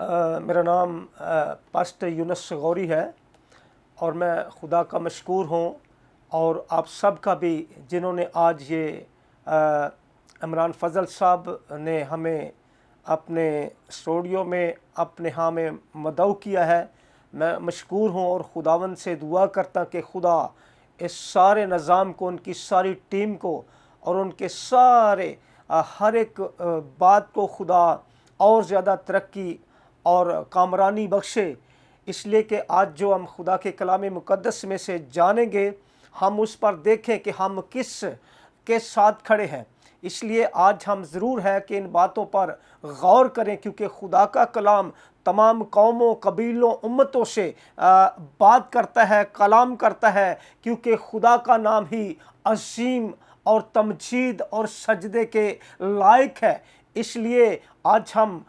मेरा नाम पास्टर यूनुस गौरी है और मैं खुदा का मशकूर हूँ और आप सब का भी जिन्होंने आज ये इमरान फजल साहब ने हमें अपने स्टूडियो में अपने यहाँ में मदऊ किया है। मैं मशकूर हूँ और खुदावन से दुआ करता कि खुदा इस सारे निज़ाम को, उनकी सारी टीम को और उनके सारे हर एक बात को खुदा और ज़्यादा तरक्की और कामरानी बख्शे। इसलिए कि आज जो हम खुदा के कलाम मुक़द्दस में से जानेंगे, हम उस पर देखें कि हम किस के साथ खड़े हैं। इसलिए आज हम ज़रूर है कि इन बातों पर गौर करें, क्योंकि खुदा का कलाम तमाम कौमों, कबीलों, उम्मतों से बात करता है, कलाम करता है, क्योंकि खुदा का नाम ही अज़ीम और तमजीद और सजदे के लायक है। इसलिए आज हम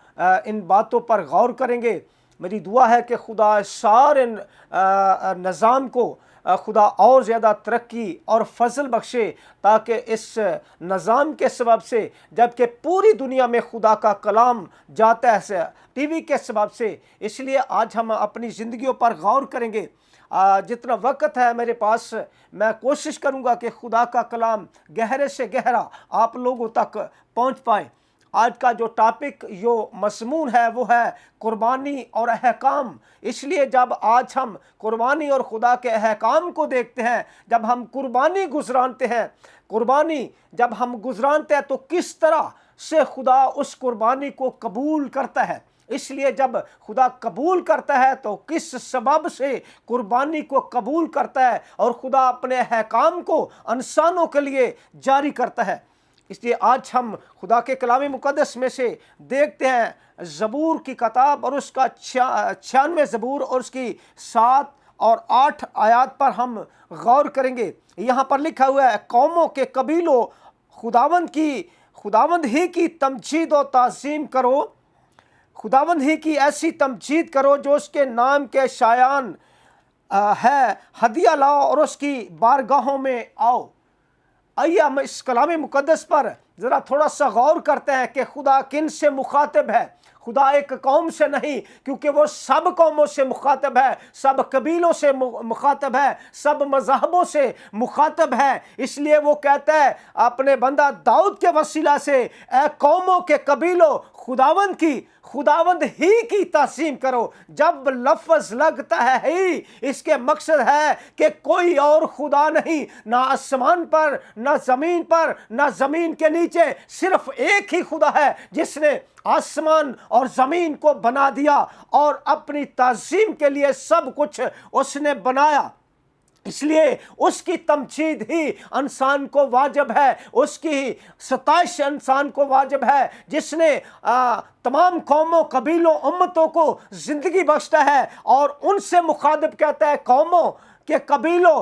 इन बातों पर गौर करेंगे। मेरी दुआ है कि खुदा सारे निज़ाम को खुदा और ज़्यादा तरक्की और फजल बख्शे, ताकि इस निज़ाम के सबब से, जबकि पूरी दुनिया में खुदा का कलाम जाता है टीवी के सबब से, इसलिए आज हम अपनी ज़िंदगियों पर गौर करेंगे। जितना वक्त है मेरे पास, मैं कोशिश करूँगा कि खुदा का कलाम गहरे से गहरा आप लोगों तक पहुँच पाए। आज का जो टॉपिक, जो मज़मून है, वो है कुर्बानी और अहकाम। इसलिए जब आज हम कुर्बानी और खुदा के अहकाम को देखते हैं, जब हम कुर्बानी गुजरानते हैं, कुर्बानी जब हम गुजरानते हैं तो किस तरह से खुदा उस कुर्बानी को कबूल करता है। इसलिए जब खुदा कबूल करता है तो किस सबब से कुर्बानी को कबूल करता है, और खुदा अपने अहकाम को इंसानों के लिए जारी करता है। इसलिए आज हम खुदा के कलाम मुक़द्दस में से देखते हैं ज़बूर की किताब और उसका 96 ज़बूर और उसकी 7 और 8 आयत पर हम गौर करेंगे। यहाँ पर लिखा हुआ है, कौमों के कबीलों, खुदावंद ही की तमजीद और ताज़ीम करो, खुदावंद ही की ऐसी तमजीद करो जो उसके नाम के शायान है। हदिया लाओ और उसकी बारगाहों में आओ। आइए हम इस कलाम मुक़द्दस पर ज़रा थोड़ा सा गौर करते हैं कि खुदा किन से मुखातिब है। खुदा एक कौम से नहीं, क्योंकि वो सब कौमों से मुखातिब है, सब कबीलों से मुखातिब है, सब मज़हबों से मुखातिब है। इसलिए वो कहता है अपने बंदा दाऊद के वसीला से, ए कौमों के कबीलों, खुदावंद ही की ताज़ीम करो। जब लफ्ज़ लगता है ही, इसके मकसद है कि कोई और खुदा नहीं, ना आसमान पर, ना ज़मीन पर, ना ज़मीन के नीचे, सिर्फ एक ही खुदा है जिसने आसमान और ज़मीन को बना दिया और अपनी ताज़ीम के लिए सब कुछ उसने बनाया। इसलिए उसकी तमजीद ही इंसान को वाजिब है, उसकी सताइश इंसान को वाजिब है, जिसने तमाम कौमों, कबीलों, उम्मतों को ज़िंदगी बख्शता है और उनसे मुखातिब कहता है, कौमों के कबीलों,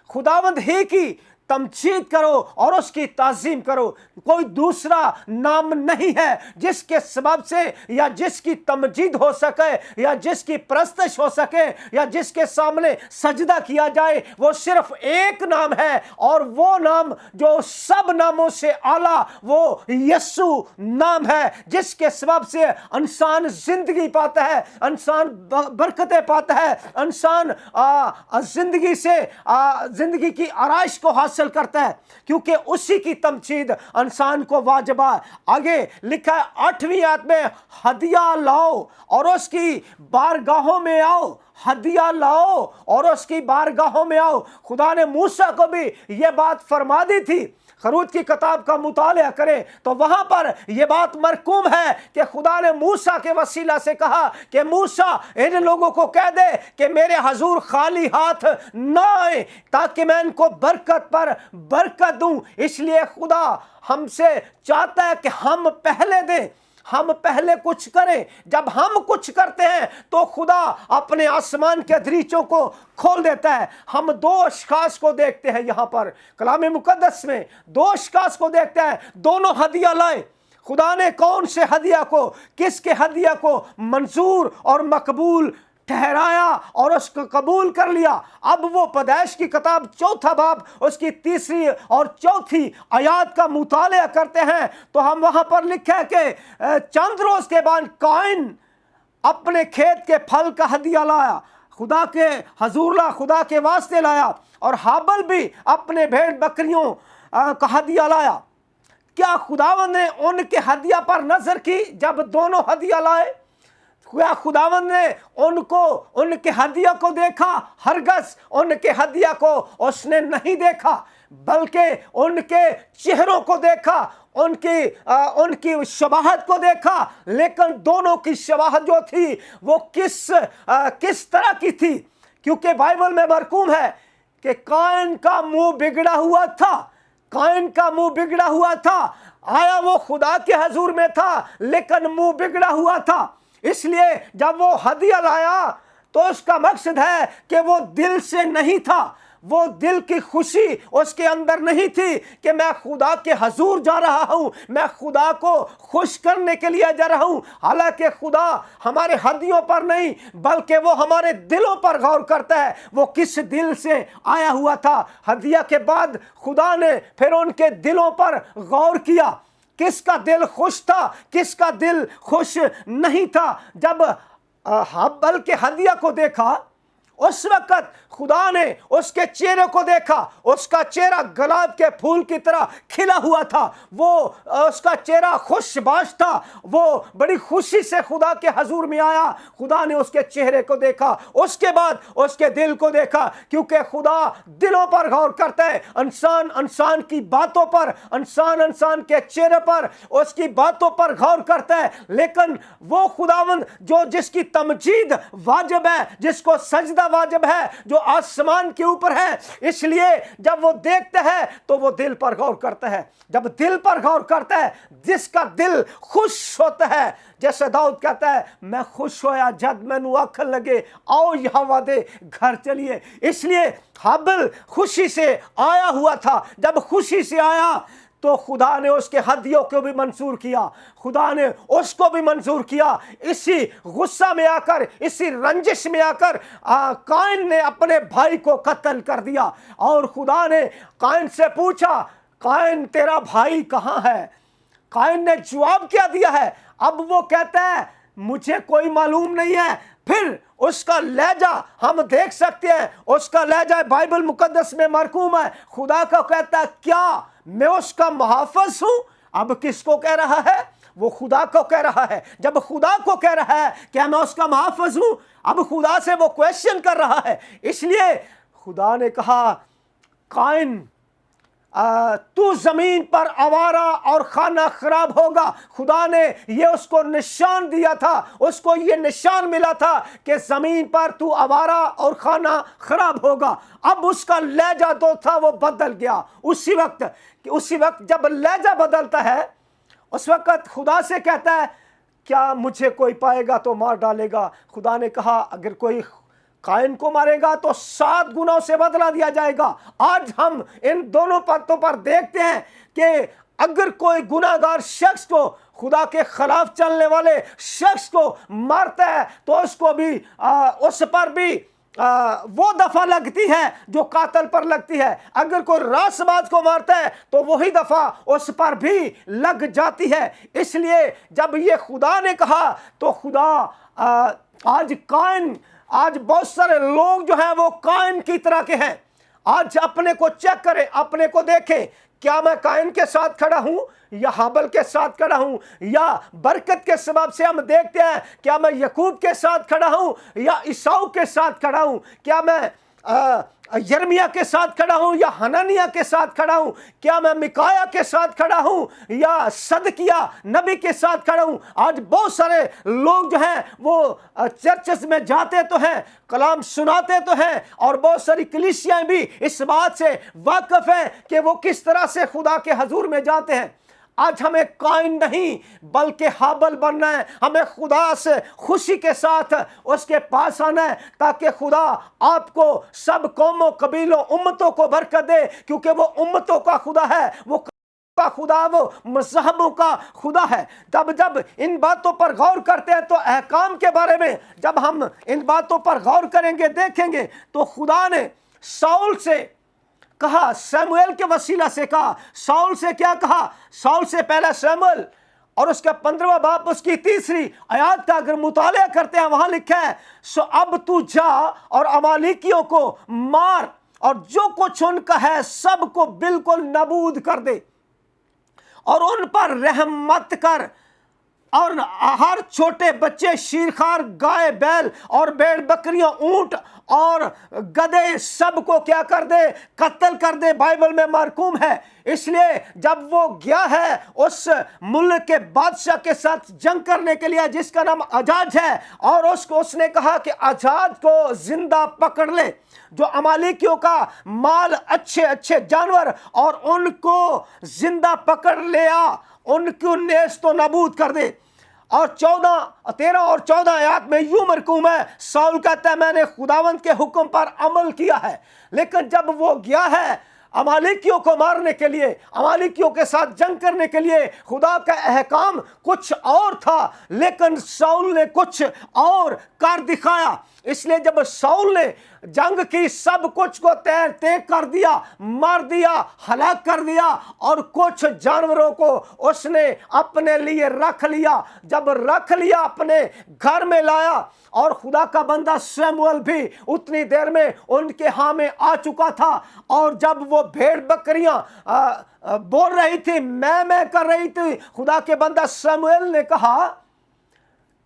खुदावंद ही की तमजीद करो और उसकी ताज़ीम करो। कोई दूसरा नाम नहीं है जिसके सबब से या जिसकी तमजीद हो सके या जिसकी परस्तिश हो सके या जिसके सामने सजदा किया जाए। वो सिर्फ एक नाम है, और वो नाम जो सब नामों से आला, वो यीशु नाम है, जिसके सबब से इंसान जिंदगी पाता है, इंसान बरकतें पाता है, इंसान जिंदगी से जिंदगी की आराइश को हासिल करता है, क्योंकि उसी की तमजीद इंसान को वाजिबा। आगे लिखा है 8वीं आयत में, हदिया लाओ और उसकी बारगाहों में आओ। हदिया लाओ और उसकी बारगाहों में आओ। खुदा ने मूसा को भी ये बात फरमा दी थी। खरूज की किताब का मुताला करें तो वहां पर यह बात मरकूम है कि खुदा ने मूसा के वसीला से कहा कि मूसा, इन लोगों को कह दे कि मेरे हजूर खाली हाथ ना आए, ताकि मैं इनको बरकत पर बरकत दूं। इसलिए खुदा हमसे चाहता है कि हम पहले दें, हम पहले कुछ करें। जब हम कुछ करते हैं तो खुदा अपने आसमान के दरीचों को खोल देता है। हम दो अशखास को देखते हैं, यहाँ पर कलाम मुक़द्दस में दो अशखास को देखते हैं, दोनों हदिया लाए। खुदा ने कौन से हदिया को, किसके हदिया को मंजूर और मकबूल ठहराया और उसको कबूल कर लिया। अब वो पैदाइश की किताब 4 बाब उसकी 3 और 4 आयत का मुताला करते हैं तो हम वहां पर लिखा है कि चंद रोज के बाद काइन अपने खेत के फल का हदिया लाया, खुदा के हजूर ला, खुदा के वास्ते लाया, और हाबल भी अपने भेड़ बकरियों का हदिया लाया। क्या खुदावंद ने उनके हदिया पर नजर की जब दोनों हदिया लाए? क्या खुदावंद ने उनको उनके हदिया को देखा? हरगज उनके हदिया को उसने नहीं देखा, बल्कि उनके चेहरों को देखा, उनकी शबाहत को देखा। लेकिन दोनों की शबाहत जो थी वो किस तरह की थी? क्योंकि बाइबल में मरकूम है कि काइन का मुंह बिगड़ा हुआ था, काइन का मुंह बिगड़ा हुआ था। आया वो खुदा के हजूर में था, लेकिन मुंह बिगड़ा हुआ था। इसलिए जब वो हदिया लाया तो उसका मकसद है कि वो दिल से नहीं था, वो दिल की खुशी उसके अंदर नहीं थी कि मैं खुदा के हजूर जा रहा हूं, मैं खुदा को खुश करने के लिए जा रहा हूं। हालांकि खुदा हमारे हदियों पर नहीं, बल्कि वो हमारे दिलों पर गौर करता है, वो किस दिल से आया हुआ था। हदिया के बाद खुदा ने फिर उनके दिलों पर गौर किया, किसका दिल खुश था, किसका दिल खुश नहीं था। जब हाबल के हदिया को देखा, उस वक्त खुदा ने उसके चेहरे को देखा, उसका चेहरा गुलाब के फूल की तरह खिला हुआ था, वो उसका चेहरा खुशबाश था, वो बड़ी खुशी से खुदा के हजूर में आया। खुदा ने उसके चेहरे को देखा, उसके बाद उसके दिल को देखा, क्योंकि खुदा दिलों पर गौर करता है, इंसान की बातों पर, इंसान के चेहरे पर, उसकी बातों पर गौर करता है। लेकिन वो खुदावंद जो जिसकी तमजीद वाजिब है, जिसको सजदा वाजिब है, जो आसमान के ऊपर है, इसलिए जब वो देखता है तो वो दिल पर गौर करता है। जब दिल पर गौर करता है, जिसका दिल खुश होता है, जैसे दाऊद कहता है, मैं खुश होया जद मैनू आखन लगे आओ यहोवा दे घर चलिए। इसलिए हाबिल खुशी से आया हुआ था। जब खुशी से आया तो खुदा ने उसके हदियों को भी मंजूर किया, खुदा ने उसको भी मंजूर किया। इसी गुस्सा में आकर, इसी रंजिश में आकर काइन ने अपने भाई को कत्ल कर दिया। और खुदा ने काइन से पूछा, काइन तेरा भाई कहाँ है? काइन ने जवाब क्या दिया है? अब वो कहता है मुझे कोई मालूम नहीं है। फिर उसका लहजा हम देख सकते हैं, उसका लहजा बाइबल मुकद्दस में मरकूम है। खुदा को कहता है क्या मैं उसका मुहाफिज हूं? अब किसको कह रहा है? वो खुदा को कह रहा है। जब खुदा को कह रहा है क्या मैं उसका मुहाफिज हूं, अब खुदा से वो क्वेश्चन कर रहा है। इसलिए खुदा ने कहा, काइन तू जमीन पर आवारा और खाना खराब होगा। खुदा ने ये उसको निशान दिया था, उसको ये निशान मिला था कि जमीन पर तू आवारा और खाना खराब होगा। अब उसका लहजा जो था वो बदल गया। उसी वक्त जब लहजा बदलता है, उस वक्त खुदा से कहता है क्या मुझे कोई पाएगा तो मार डालेगा। खुदा ने कहा अगर कोई काइन को मारेगा तो 7 गुना से बदला दिया जाएगा। आज हम इन दोनों बातों पर देखते हैं कि अगर कोई गुनाहगार शख्स को, खुदा के खिलाफ चलने वाले शख्स को मारता है तो उसको भी उस पर भी वो दफा लगती है जो कातल पर लगती है। अगर कोई रासबाज को मारता है तो वही दफा उस पर भी लग जाती है। इसलिए जब ये खुदा ने कहा तो खुदा आज बहुत सारे लोग जो हैं वो काइन की तरह के हैं। आज अपने को चेक करें, अपने को देखें, क्या मैं काइन के साथ खड़ा हूं या हाबल के साथ खड़ा हूं? या बरकत के सबब से हम देखते हैं क्या मैं याकूब के साथ खड़ा हूं या ईसाऊ के साथ खड़ा हूं? क्या मैं यर्मिया के साथ खड़ा हूं या हननिया के साथ खड़ा हूं? क्या मैं मिकाया के साथ खड़ा हूं या सदकिया नबी के साथ खड़ा हूं? आज बहुत सारे लोग जो हैं वो चर्चेस में जाते तो हैं, कलाम सुनाते तो हैं, और बहुत सारी कलीसियाएं भी इस बात से वाकिफ हैं कि वो किस तरह से खुदा के हजूर में जाते हैं। आज हमें काइन नहीं बल्कि हाबल बनना है। हमें खुदा से खुशी के साथ उसके पास आना है ताकि खुदा आपको सब कौमों, कबीलों, उम्मतों को बरकत दे, क्योंकि वो उम्मतों का खुदा है, वो का खुदा, वो मज़हबों का खुदा है। जब इन बातों पर गौर करते हैं तो अहकाम के बारे में जब हम इन बातों पर गौर करेंगे, देखेंगे, तो खुदा ने शाऊल से कहा, शमूएल के वसीला से कहा। शाऊल से क्या कहा? शाऊल से पहला शमूएल اور اس کا 15واں बाब उसकी 3री आयत का अगर मुताला करते हैं, वहां लिखा है, सो अब तू जा और अमालेकियों को मार और जो कुछ उनका है सबको बिल्कुल नाबूद कर दे और उन पर रहम मत कर, और हर छोटे बच्चे, शीरखार, गाय, बैल और भेड़ बकरियां, ऊंट और गधे सबको क्या कर दे, कत्ल कर दे। बाइबल में मरकूम है। इसलिए जब वो गया है उस मुल्क के बादशाह के साथ जंग करने के लिए जिसका नाम अजाज है, और उसने कहा कि अजाज को जिंदा पकड़ ले, जो अमालेकियों का माल, अच्छे अच्छे जानवर, और उनको जिंदा पकड़ ले आ, उनको नेस्त तो नाबूद कर दे। और 13 और 14 आयत में यूं मरकूम है, साउल कहता है मैंने खुदावंद के हुक्म पर अमल किया है। लेकिन जब वो गया है अमालेकियों को मारने के लिए, अमालेकियों के साथ जंग करने के लिए, खुदा का अहकाम कुछ और था, लेकिन साउल ने कुछ और कर दिखाया। इसलिए जब साउल ने जंग की, सब कुछ को तय कर दिया, मार दिया, हलाक कर दिया, और कुछ जानवरों को उसने अपने लिए रख लिया। जब रख लिया, अपने घर में लाया, और खुदा का बंदा शमूएल भी उतनी देर में उनके हाथ में आ चुका था। और जब वो भेड़ बकरियां बोल रही थी, मैं कर रही थी, खुदा के बंदा शमूएल ने कहा,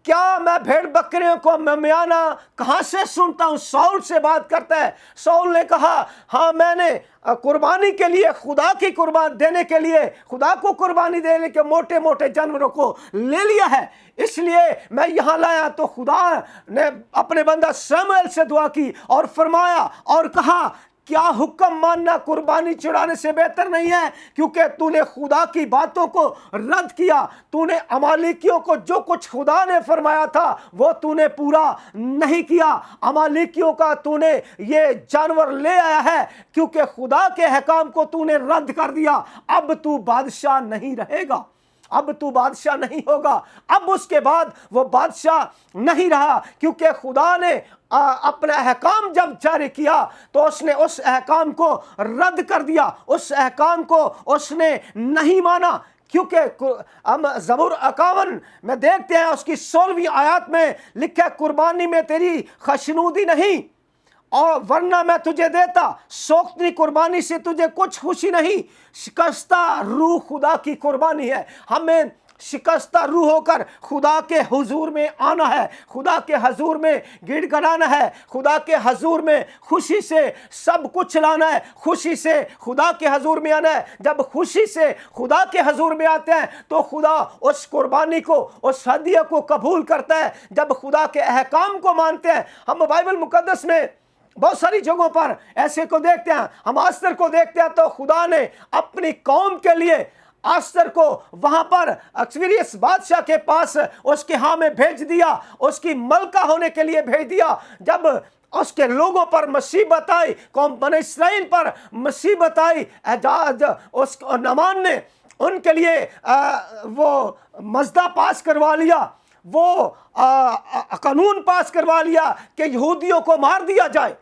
क्या मैं भेड़ बकरियों को ममियाना कहां से सुनता हूं? साउल से बात करता है। साउल ने कहा, हाँ मैंने कुर्बानी के लिए, खुदा की कुर्बान देने के लिए, खुदा को कुर्बानी देने के मोटे मोटे जानवरों को ले लिया है, इसलिए मैं यहां लाया। तो खुदा ने अपने बंदा शमूएल से दुआ की और फरमाया और कहा, क्या हुक्म मानना कुर्बानी चढ़ाने से बेहतर नहीं है? क्योंकि तूने खुदा की बातों को रद्द किया, तूने अमालेकियों को जो कुछ खुदा ने फरमाया था वो तूने पूरा नहीं किया। अमालेकियों का तूने ये जानवर ले आया है क्योंकि खुदा के अहकाम को तूने रद्द कर दिया। अब तू बादशाह नहीं रहेगा, अब तू बादशाह नहीं होगा। अब उसके बाद वो बादशाह नहीं रहा, क्योंकि खुदा ने अपना अहकाम जब जारी किया तो उसने उस अहकाम को रद्द कर दिया, उस अहकाम को उसने नहीं माना। क्योंकि हम ज़बूर 51 में देखते हैं, उसकी 16वीं आयत में लिखा है, कुर्बानी में तेरी खुशनुदी नहीं, और वरना मैं तुझे देता, सोख्ती कुर्बानी से तुझे कुछ खुशी नहीं। शिकस्ता रूह खुदा की कुर्बानी है। हमें शिकस्ता रूह होकर खुदा के हुजूर में आना है, खुदा के हुजूर में गिड़गिड़ाना है, खुदा के हुजूर में खुशी से सब कुछ लाना है, खुशी से खुदा के हुजूर में आना है। जब खुशी से खुदा के हुजूर में आते हैं तो खुदा उस कुर्बानी को, उस हदिया को कबूल करता है। जब खुदा के अहकाम को मानते हैं, हम बाइबल मुकद्दस में बहुत सारी जगहों पर ऐसे को देखते हैं। हम आस्तर को देखते हैं तो खुदा ने अपनी कौम के लिए आस्तर को वहां पर अक्सविरियस बादशाह के पास उसके हाथ में भेज दिया, उसकी मलका होने के लिए भेज दिया। जब उसके लोगों पर मुसीबत आई, कौम बने इस्राएल पर मुसीबत आई, एजाज उस नमान ने उनके लिए वो मसदा पास करवा लिया, वो कानून पास करवा लिया कि यहूदियों को मार दिया जाए।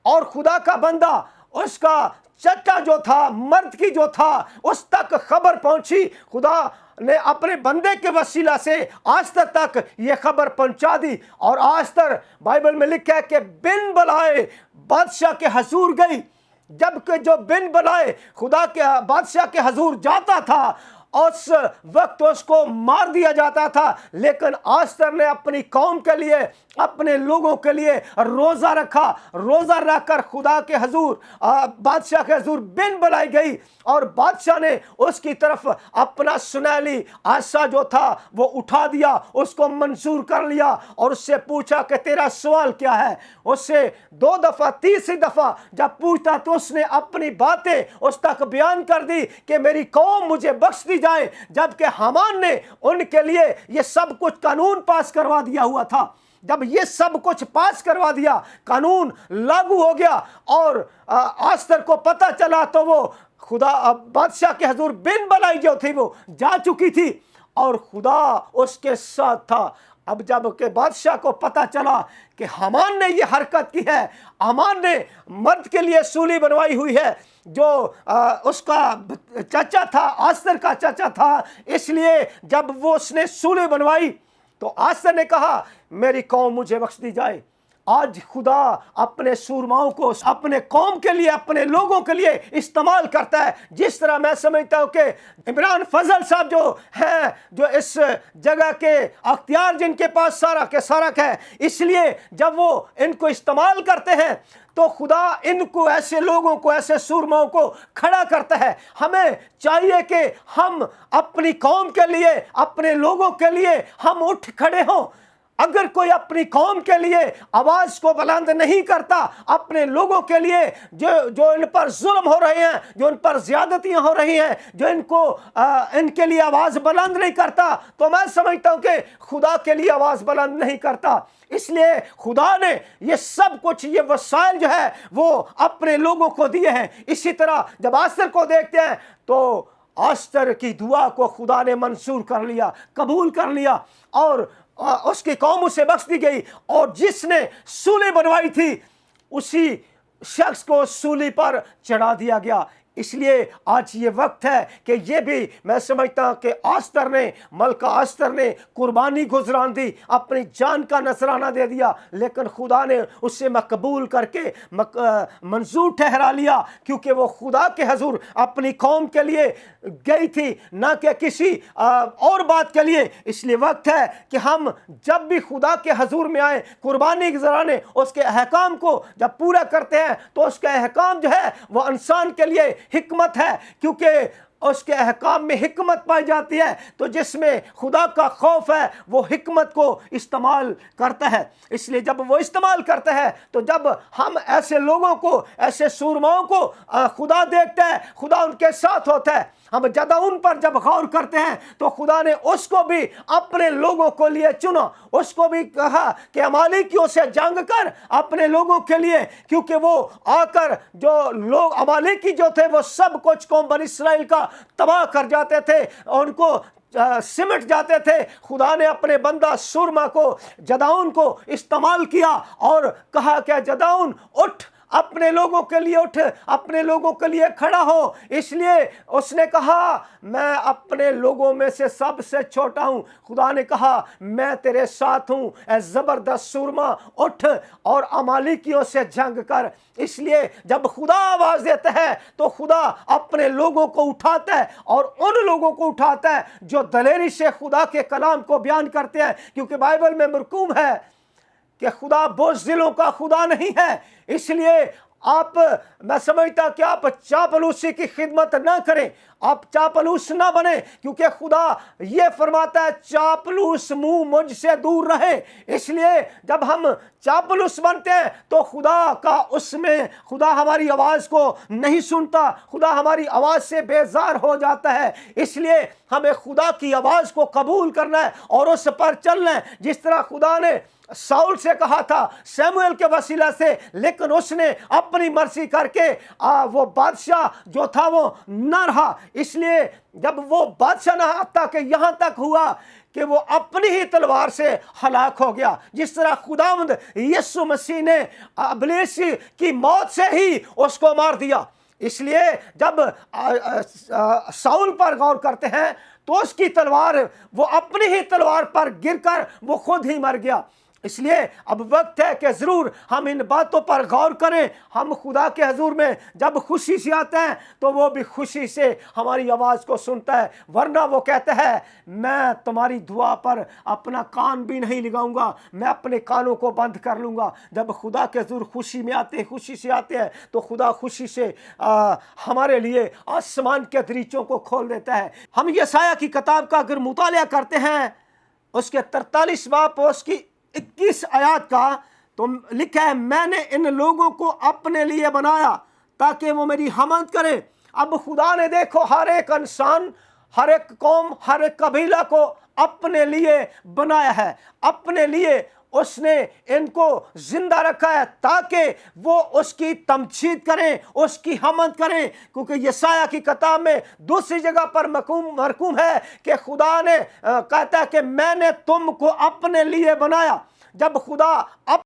और खुदा का बंदा, उसका चचा जो था, मर्द की जो था, उस तक खबर पहुंची। खुदा ने अपने बंदे के वसीला से आस्तर तक ये खबर पहुंचा दी। और आस्तर बाइबल में लिखा है कि बिन बुलाए बादशाह के हुजूर गई। जबकि जो बिन बुलाए खुदा के बादशाह के हुजूर जाता था, उस वक्त उसको मार दिया जाता था। लेकिन आस्तर ने अपनी कौम के लिए, अपने लोगों के लिए रोज़ा रखा। रोज़ा रखकर खुदा के हुजूर, बादशाह के हुजूर बिन बुलाई गई, और बादशाह ने उसकी तरफ अपना सुनहली आशा जो था वो उठा दिया, उसको मंजूर कर लिया, और उससे पूछा कि तेरा सवाल क्या है। उससे 2 दफ़ा, तीसरी दफ़ा जब पूछता तो उसने अपनी बातें उस तक बयान कर दी कि मेरी कौम मुझे बख्श दी जाए। जबकि हामान ने उनके लिए ये सब कुछ कानून पास करवा दिया हुआ था। जब ये सब कुछ पास करवा दिया, कानून लागू हो गया, और आस्तर को पता चला तो वो खुदा बादशाह के हुजूर बिन बुलाई जो थी वो जा चुकी थी, और खुदा उसके साथ था। अब जब के बादशाह को पता चला कि हामान ने ये हरकत की है, हामान ने मर्द के लिए सूली बनवाई हुई है जो उसका चाचा था, आस्तर का चाचा था, इसलिए जब वो उसने सूली बनवाई तो आस्तर ने कहा मेरी कौम मुझे बख्श दी जाए। आज खुदा अपने सूरमाओं को अपने कौम के लिए, अपने लोगों के लिए इस्तेमाल करता है। जिस तरह मैं समझता हूँ कि इमरान फजल साहब जो हैं, जो इस जगह के अख्तियार जिनके पास सारा के सारा है, इसलिए जब वो इनको इस्तेमाल करते हैं तो खुदा इनको, ऐसे लोगों को, ऐसे सूरमाओं को खड़ा करता है। हमें चाहिए कि हम अपनी कौम के लिए, अपने लोगों के लिए हम उठ खड़े हों। अगर कोई अपनी कौम के लिए आवाज को बुलंद नहीं करता, अपने लोगों के लिए जो इन पर जुल्म हो रहे हैं, जो इन पर ज्यादतियां हो रही हैं, जो इनके लिए आवाज बुलंद नहीं करता, तो मैं समझता हूं कि खुदा के लिए आवाज बुलंद नहीं करता। इसलिए खुदा ने ये सब कुछ, ये वसाइल जो है वो अपने लोगों को दिए हैं। इसी तरह जब आस्तर को देखते हैं तो आस्तर की दुआ को खुदा ने मंजूर कर लिया, कबूल कर लिया और उसकी कौम उसे बख्श दी गई। और जिसने सूली बनवाई थी उसी शख्स को सूली पर चढ़ा दिया गया। इसलिए आज ये वक्त है कि ये भी मैं समझता हूँ कि आस्तर ने, मलका आस्तर ने कुर्बानी गुजरान दी, अपनी जान का नजराना दे दिया, लेकिन खुदा ने उससे मकबूल करके मंजूर ठहरा लिया, क्योंकि वो खुदा के हजूर अपनी कौम के लिए गई थी, ना कि किसी और बात के लिए। इसलिए वक्त है कि हम जब भी खुदा के हजूर में आए, कुर्बानी गुजराने, उसके अहकाम को जब पूरा करते हैं तो उसके अहकाम जो है वो इंसान के लिए हिकमत है, क्योंकि उसके अहकाम में हिकमत पाई जाती है। तो जिसमें खुदा का खौफ है वो हिकमत को इस्तेमाल करता है। इसलिए जब वो इस्तेमाल करता है तो जब हम ऐसे लोगों को, ऐसे सूरमाओं को खुदा देखता है, खुदा उनके साथ होता है। हम ज़्यादा उन पर जब गौर करते हैं तो खुदा ने उसको भी अपने लोगों को लिए चुना, उसको भी कहा कि अमालेकियों से जंग कर अपने लोगों के लिए, क्योंकि वो आकर जो लोग अमालेकी जो थे वो सब कुछ कौम बनी इस्राएल का तबाह कर जाते थे, उनको सिमट जाते थे। खुदा ने अपने बंदा सुरमा को, जदाऊन को इस्तेमाल किया और कहा कि जदाऊन उठ, अपने लोगों के लिए उठ, अपने लोगों के लिए खड़ा हो। इसलिए उसने कहा मैं अपने लोगों में से सबसे छोटा हूं। खुदा ने कहा मैं तेरे साथ हूं, ऐ जबरदस्त सूरमा, उठ और अमालेकियों से जंग कर। इसलिए जब खुदा आवाज देता है तो खुदा अपने लोगों को उठाता है, और उन लोगों को उठाता है जो दलेरी से खुदा के कलाम को बयान करते हैं, क्योंकि बाइबल में मरकूम है कि खुदा बोझदिलों का खुदा नहीं है। इसलिए मैं समझता कि आप चापलूसी की खिदमत ना करें, आप चापलूस ना बने, क्योंकि खुदा ये फरमाता है चापलूस मुंह मुझसे दूर रहे। इसलिए जब हम चापलूस बनते हैं तो खुदा हमारी आवाज को नहीं सुनता, खुदा हमारी आवाज से बेजार हो जाता है। इसलिए हमें खुदा की आवाज को कबूल करना है और उस पर चलना है, जिस तरह खुदा ने साउल से कहा था शमूएल के वसीला से, लेकिन उसने अपनी मर्जी करके वो बादशाह जो था वो न रहा। इसलिए जब वो बादशाह न आता कि यहाँ तक हुआ कि वो अपनी ही तलवार से हलाक हो गया, जिस तरह खुदावंद यीशु मसीह ने इब्लीस की मौत से ही उसको मार दिया। इसलिए जब साउल पर गौर करते हैं तो उसकी तलवार, वो अपनी ही तलवार पर गिरकर वो खुद ही मर गया। इसलिए अब वक्त है कि ज़रूर हम इन बातों पर गौर करें। हम खुदा के हजूर में जब खुशी से आते हैं तो वो भी खुशी से हमारी आवाज़ को सुनता है, वरना वो कहता है मैं तुम्हारी दुआ पर अपना कान भी नहीं लगाऊंगा, मैं अपने कानों को बंद कर लूँगा। जब खुदा के हजूर खुशी में आते हैं, खुशी से आते हैं, तो खुदा खुशी से हमारे लिए आसमान के दरीचों को खोल देता है। हम यशायाह की किताब का अगर मुतालिया करते हैं, उसके 43 बाब उसकी 21 आयत का, तो लिखा है मैंने इन लोगों को अपने लिए बनाया ताकि वो मेरी हमद करें। अब खुदा ने देखो हर एक इंसान, हर एक कौम, हर एक कबीला को अपने लिए बनाया है, अपने लिए उसने इनको जिंदा रखा है ताकि वो उसकी तमजीद करें, उसकी हमद करें। क्योंकि यशायाह की किताब में दूसरी जगह पर मरकूम है कि खुदा ने कहता है कि मैंने तुमको अपने लिए बनाया। जब खुदा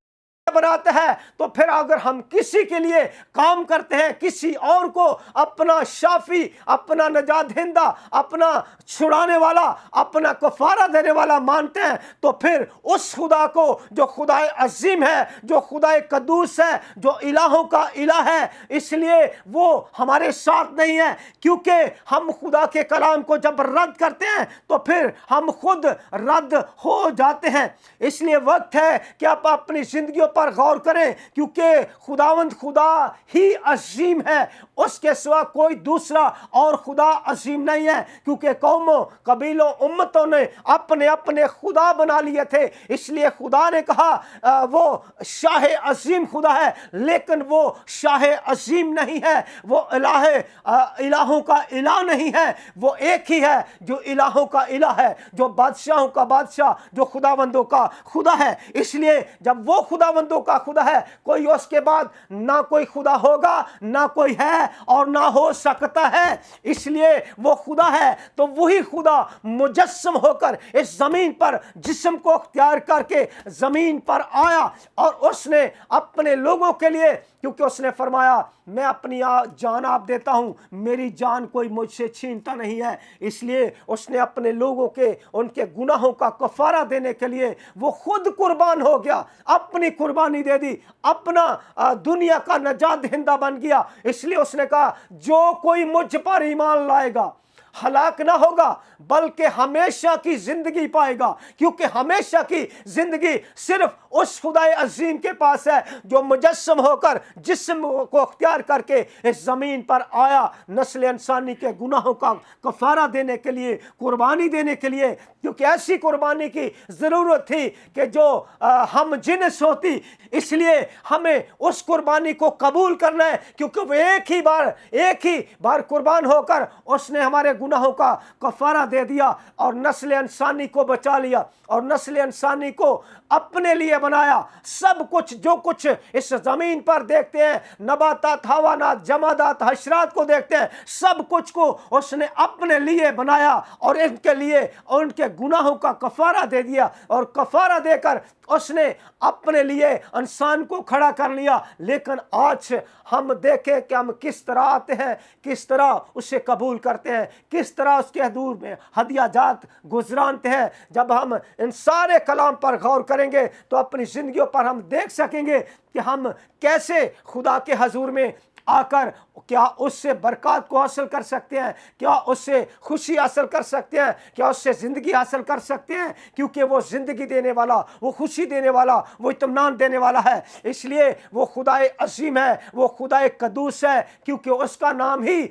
बनाते हैं तो फिर अगर हम किसी के लिए काम करते हैं, किसी और को अपना शाफी, अपना नजात दहिंदा, अपना छुड़ाने वाला, अपना कफारा देने वाला मानते हैं, तो फिर उस खुदा को जो खुदा अजीम है, जो खुदा कदूस है, जो इलाहों का इलाह है, इसलिए वो हमारे साथ नहीं है। क्योंकि हम खुदा के कलाम को जब रद्द करते हैं तो फिर हम खुद रद्द हो जाते हैं। इसलिए वक्त है कि आप अपनी जिंदगियों पर गौर करें, क्योंकि खुदावंद खुदा ही अजीम है, उसके सिवा कोई दूसरा और खुदा अजीम नहीं है। क्योंकि कौमों, कबीलों, उम्मतों ने अपने अपने खुदा बना लिए थे, इसलिए खुदा ने कहा वो शाह अजीम खुदा है, लेकिन वो शाह अजीम नहीं है, वो इलाहों का इलाह नहीं है। वो एक ही है जो इलाहों का इलाह है, जो बादशाहों का बादशाह, जो खुदावंदों का खुदा है। इसलिए जब वो खुदावंदों का खुदा है, कोई उसके बाद ना कोई खुदा होगा, ना कोई है और ना हो सकता है। इसलिए वो खुदा है तो वही खुदा मुजस्सम होकर इस जमीन पर जिस्म को अख्तियार करके जमीन पर आया और उसने अपने लोगों के लिए, क्योंकि उसने फरमाया मैं अपनी जान आप देता हूं, मेरी जान कोई मुझसे छीनता नहीं है। इसलिए उसने अपने लोगों के उनके गुनाहों का कफारा देने के लिए वो खुद कुर्बान हो गया, अपनी कुर्बानी दे दी, अपना दुनिया का नजात दहिंदा बन गया। इसलिए उसने कहा जो कोई मुझ पर ईमान लाएगा हलाक ना होगा बल्कि हमेशा की जिंदगी पाएगा। क्योंकि हमेशा की जिंदगी सिर्फ उस खुदाए अजीम के पास है जो मुजस्सम होकर जिस्म को अख्तियार करके इस जमीन पर आया, नस्ल इंसानी के गुनाहों का कफारा देने के लिए, कुर्बानी देने के लिए। क्योंकि ऐसी कुर्बानी की ज़रूरत थी कि जो हम जिन्स होती, इसलिए हमें उस कुर्बानी को कबूल करना है। क्योंकि वो एक ही बार कुर्बान होकर उसने हमारे गुनाहों का कफारा दे दिया और नस्ल इंसानी को बचा लिया और नस्ल इंसानी को अपने लिए बनाया। सब कुछ जो कुछ इस जमीन पर देखते हैं, नबातात, हवानात, जमादात, हशरात को देखते हैं, सब कुछ को उसने अपने लिए बनाया और इनके लिए उनके गुनाहों का कफारा दे दिया और कफारा देकर उसने अपने लिए इंसान को खड़ा कर लिया। लेकिन आज हम देखें कि हम किस तरह आते हैं, किस तरह उसे कबूल करते हैं, किस तरह उसके हजूर में हदिया जात गुजरानते हैं। जब हम इन सारे कलाम पर गौर करेंगे तो अपनी जिंदगियों पर हम देख सकेंगे कि हम कैसे खुदा के हजूर में आकर क्या उससे बरकत को हासिल कर सकते हैं, क्या उससे खुशी हासिल कर सकते हैं, क्या उससे ज़िंदगी हासिल कर सकते हैं। क्योंकि वो ज़िंदगी देने वाला, वो खुशी देने वाला, वो इत्मीनान देने वाला है। इसलिए वो खुदाए अजीम है, वो खुदाए कदूस है। क्योंकि उसका नाम ही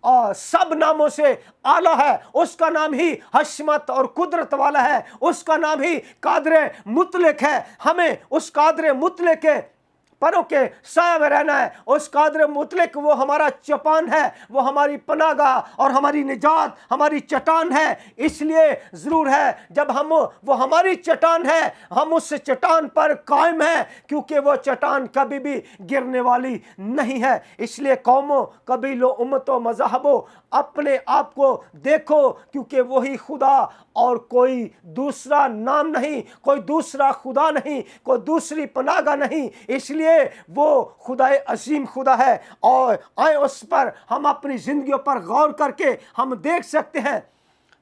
और सब नामों से आला है, उसका नाम ही हशमत और कुदरत वाला है, उसका नाम ही कादर मुतलक है। हमें उस कादर मुतलक के परों के साया में रहना है। उस कादर मुतलक वो हमारा चपान है, वो हमारी पनागाह और हमारी निजात, हमारी चट्टान है। इसलिए ज़रूर है जब वो हमारी चट्टान है, हम उस चट्टान पर कायम हैं, क्योंकि वो चट्टान कभी भी गिरने वाली नहीं है। इसलिए कौमों, कबीलों, उम्मतों, मज़हबों, अपने आप को देखो, क्योंकि वही खुदा और कोई दूसरा नाम नहीं, कोई दूसरा खुदा नहीं, कोई दूसरी पनागा नहीं। इसलिए वो खुदाए अजीम खुदा है और आए उस पर हम अपनी जिंदगियों पर गौर करके हम देख सकते हैं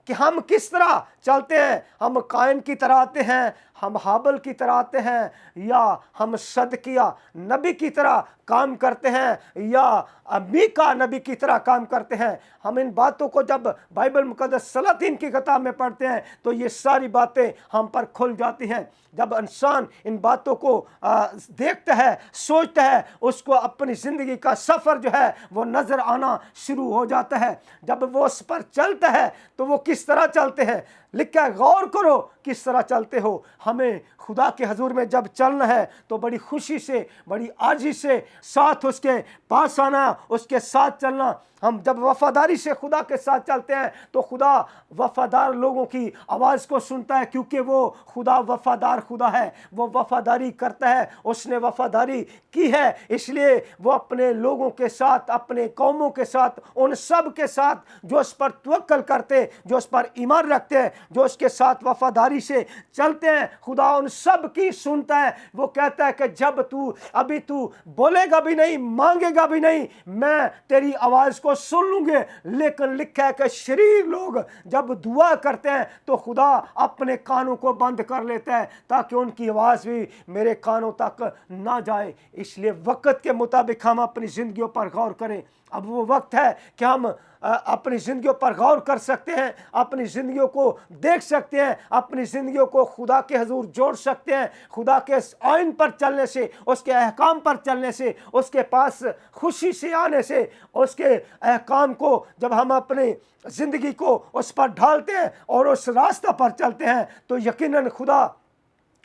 कि हम किस तरह चलते हैं। हम कायन की तरह आते हैं, हम हाबल की तरह आते हैं, या हम सदकिया नबी की तरह काम करते हैं, या मीका नबी की तरह काम करते हैं। हम इन बातों को जब बाइबल मुकद्दस सलातीन की किताब में पढ़ते हैं तो ये सारी बातें हम पर खुल जाती हैं। जब इंसान इन बातों को देखता है, सोचता है, उसको अपनी ज़िंदगी का सफ़र जो है वो नज़र आना शुरू हो जाता है। जब वो उस पर चलता है तो वो किस तरह चलते हैं, लिखा गौर करो किस तरह चलते हो। हमें खुदा के हजूर में जब चलना है तो बड़ी खुशी से, बड़ी आजी से, साथ उसके पास आना, उसके साथ चलना। हम जब वफादारी से खुदा के साथ चलते हैं तो खुदा वफादार लोगों की आवाज़ को सुनता है, क्योंकि वो खुदा वफादार खुदा है। वो वफादारी करता है, उसने वफादारी की है, इसलिए वो अपने लोगों के साथ, अपने कौमों के साथ, उन सब के साथ जो उस पर तवक्कल करते, जो उस पर ईमान रखते हैं, जो उसके साथ वफादारी से चलते हैं, खुदा उन सब की सुनता है। वो कहता है कि जब तू बोलेगा भी नहीं, मांगेगा भी नहीं, मैं तेरी आवाज़ को सुन लूंगे। लेकिन लिखा है कि शरीर लोग जब दुआ करते हैं तो खुदा अपने कानों को बंद कर लेता है ताकि उनकी आवाज़ भी मेरे कानों तक ना जाए। इसलिए वक्त के मुताबिक हम अपनी ज़िंदगियों पर गौर करें। अब वो वक्त है कि हम अपनी ज़िंदगियों पर गौर कर सकते हैं, अपनी ज़िंदगियों को देख सकते हैं, अपनी ज़िंदगियों को खुदा के हजूर जोड़ सकते हैं। खुदा के आइन पर चलने से, उसके अहकाम पर चलने से, उसके पास खुशी से आने से, उसके अहकाम को जब हम अपनी ज़िंदगी को उस पर ढालते हैं और उस रास्ता पर चलते हैं तो यकीनन खुदा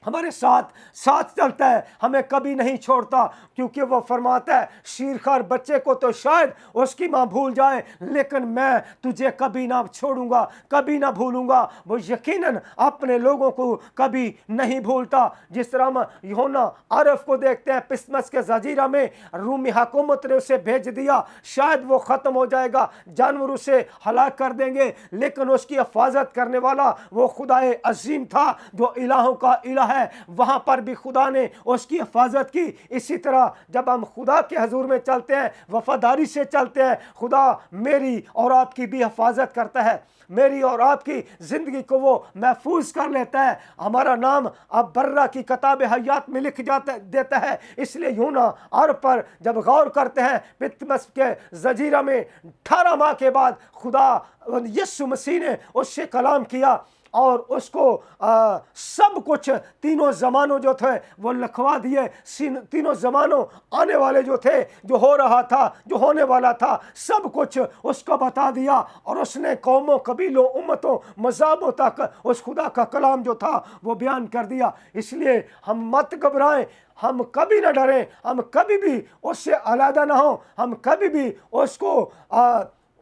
हमारे साथ चलता है, हमें कभी नहीं छोड़ता। क्योंकि वो फरमाता है, शीरखार बच्चे को तो शायद उसकी माँ भूल जाए, लेकिन मैं तुझे कभी ना छोड़ूंगा, कभी ना भूलूंगा। वो यकीनन अपने लोगों को कभी नहीं भूलता। जिस तरह हम यूहन्ना आरफ को देखते हैं, पिसमस के जजीरा में रूमी हुकूमत ने उसे भेज दिया, शायद वो ख़त्म हो जाएगा, जानवर उसे हलाक कर देंगे, लेकिन उसकी हिफाजत करने वाला वो खुदाए अजीम था जो इलाहों का इलाह है। वहां पर भी खुदा ने उसकी हिफाजत की। इसी तरह जब हम खुदा के हजूर में चलते हैं, वफादारी से चलते हैं, खुदा मेरी और आपकी भी हिफाजत करता है, मेरी और आपकी ज़िंदगी को वो महफूज कर लेता है। हमारा नाम अब बर्रा की किताब हयात में लिख देता है। इसलिए यूहन्ना और पर जब गौर करते हैं, पितमस के जजीरा में 18 माह के बाद खुदा यीशु मसीह ने उससे कलाम किया और उसको सब कुछ तीनों ज़मानों जो थे वो लिखवा दिए। तीनों ज़मानों आने वाले जो थे, जो हो रहा था, जो होने वाला था, सब कुछ उसको बता दिया। और उसने कौमों, कबीलों, उम्मतों, मज़ाबों तक उस खुदा का कलाम जो था वो बयान कर दिया। इसलिए हम मत घबराएं, हम कभी ना डरें, हम कभी भी उससे अलहदा ना हो, हम कभी भी उसको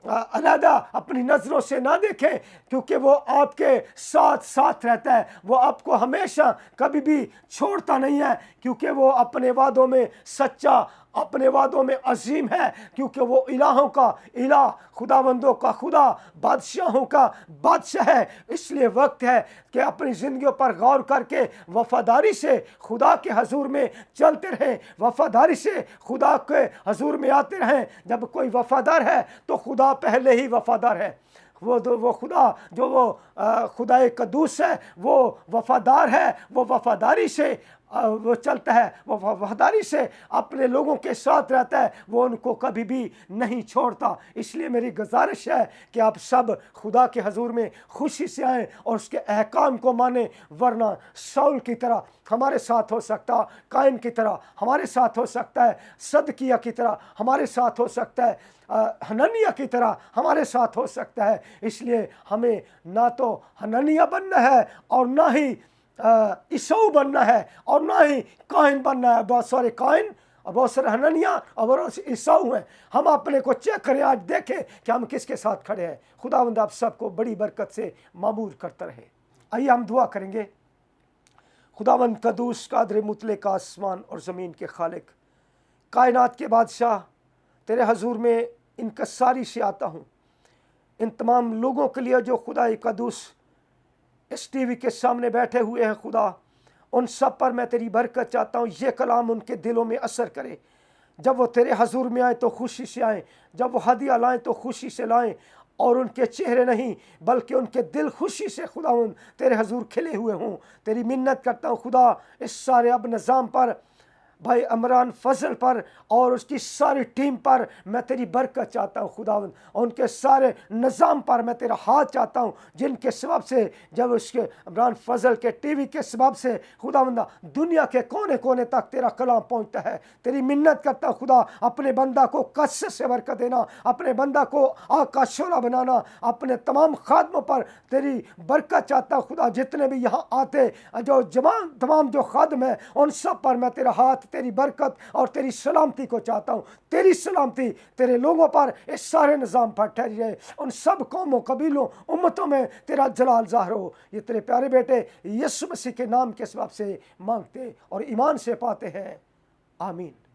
अलहदा अपनी नज़रों से ना देखें, क्योंकि वो आपके साथ रहता है। वो आपको हमेशा कभी भी छोड़ता नहीं है, क्योंकि वो अपने वादों में सच्चा, अपने वादों में अजीम है, क्योंकि वो इलाहों का इलाह, खुदावंदों का खुदा, बादशाहों का बादशाह है। इसलिए वक्त है कि अपनी ज़िंदगियों पर गौर करके वफादारी से खुदा के हजूर में चलते रहें, वफादारी से खुदा के हजूर में आते रहें। जब कोई वफादार है तो खुदा पहले ही वफादार है। वो खुदा जो वो खुदा कदूस है, वो वफादार है, वो वफादारी से वो चलता है, वो वफादारी से अपने लोगों के साथ रहता है, वो उनको कभी भी नहीं छोड़ता। इसलिए मेरी गुजारिश है कि आप सब खुदा के हजूर में खुशी से आएँ और उसके अहकाम को माने, वरना शाऊल की तरह हमारे साथ हो सकता, काइन की तरह हमारे साथ हो सकता है, सदकिया की तरह हमारे साथ हो सकता है, हननिया की तरह हमारे साथ हो सकता है। इसलिए हमें ना तो हननिया बनना है और ना ही ईसाऊ बनना है और ना ही काइन बनना है। बहुत सारे काइन और बहुत सारे हननिया और बहुत से ईसाऊ हैं। हम अपने को चेक करें, आज देखें कि हम किसके साथ खड़े हैं। खुदावंद आप सबको बड़ी बरकत से मामूर करता रहे। आइए हम दुआ करेंगे। खुदावंद कदूस कादर मुतलक आसमान और ज़मीन के खालिक, कायनात के बादशाह, तेरे हजूर में इनकसारी से आता हूँ इन तमाम लोगों के लिए जो खुदा कदूस इस टीवी के सामने बैठे हुए हैं। खुदा उन सब पर मैं तेरी बरकत चाहता हूँ। ये कलाम उनके दिलों में असर करे। जब वो तेरे हजूर में आए तो खुशी से आएँ, जब वो हदिया लाएँ तो खुशी से लाएँ, और उनके चेहरे नहीं बल्कि उनके दिल खुशी से खुदा तेरे हजूर खिले हुए हों। तेरी मिन्नत करता हूँ खुदा इस सारे अब निज़ाम पर, भाई इमरान फजल पर और उसकी सारी टीम पर मैं तेरी बरकत चाहता हूँ खुदावंद। उनके सारे निज़ाम पर मैं तेरा हाथ चाहता हूँ, जिनके सबब से, जब उसके इमरान फजल के टीवी के सबब से खुदावंदा दुनिया के कोने कोने तक तेरा कलाम पहुँचता है। तेरी मिन्नत करता हूँ खुदा, अपने बंदा को कसरत से बरकत देना, अपने बंदा को आग का शोला बनाना, अपने तमाम खादमों पर तेरी बरकत चाहता हूँ खुदा। जितने भी यहाँ आते जो तमाम जो खादम हैं उन सब पर मैं तेरा हाथ تیری برکت اور تیری سلامتی کو چاہتا ہوں. تیری سلامتی تیرے لوگوں پر، اس سارے نظام پر ٹھہری رہے. ان سب قوموں، قبیلوں، امتوں میں تیرا جلال ظاہر ہو. یہ تیرے پیارے بیٹے یسوع مسیح کے نام کے سبب سے مانگتے اور ایمان سے پاتے ہیں. آمین.